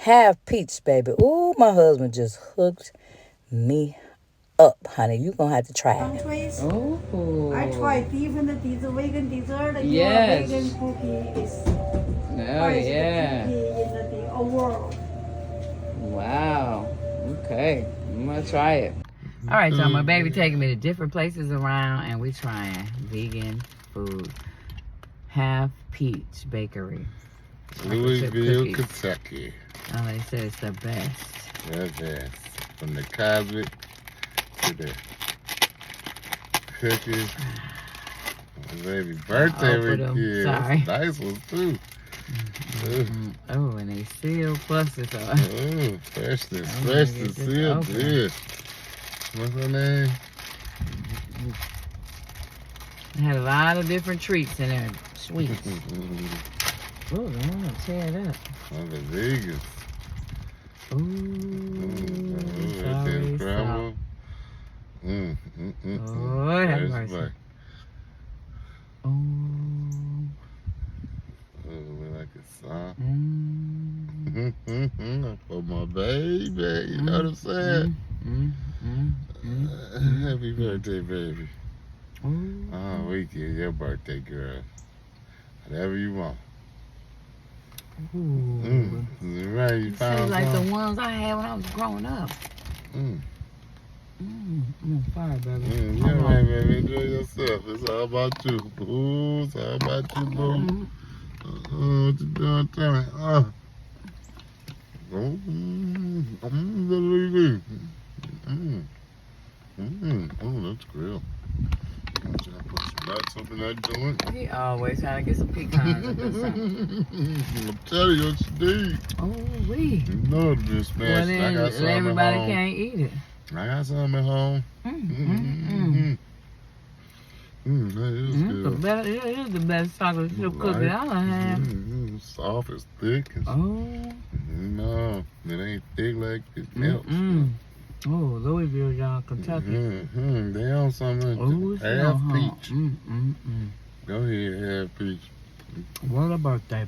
Half peach, baby. Ooh, my husband just hooked me up, honey. You gonna have to try it. Oh. I tried even this vegan dessert. Yes. Your vegan cookie is Oh, yeah. in the world. Wow. Okay. I'm going to try it. All right, so my baby taking me to different places around, and we trying vegan food. Half Peach Bakery. Louisville, Kentucky. Oh, they said it's the best. The best. From the Cosmic to the cookies. My baby birthday weekend. Sorry. Nice ones too. Oh, and they sealed clusters. Oh, fresh and sealed. Good. What's her name? It had a lot of different treats in there. Sweets. Oh, I'm gonna tear it up. Oh, the Vegas. Sorry, scramble. Lord have mercy. Oh. Like a song. For my baby, you know what I'm saying? Happy birthday, baby. Oh, weekend, your birthday, girl. Whatever you want. Right, you found like some? the ones I had when I was growing up. I'm on fire, baby. Yeah, right, baby. Enjoy yourself. It's all about you. Boo. It's all about you, boo. What you doing? Tell me. That's grill. I'm trying to put some nuts up in that joint. He always trying to get some pecans up in something. I'm telling you what you need. Oh, we. You know it's been smashed. Well, then, I got some everybody at home. can't eat it. I got some at home. That is good. It is the best chocolate chip cookie I done had. Soft, it's thick. It's, no, it ain't thick like it melts. Oh, Louisville, y'all, Kentucky. They on something. Oh, half peach. Go ahead, half peach. What a birthday.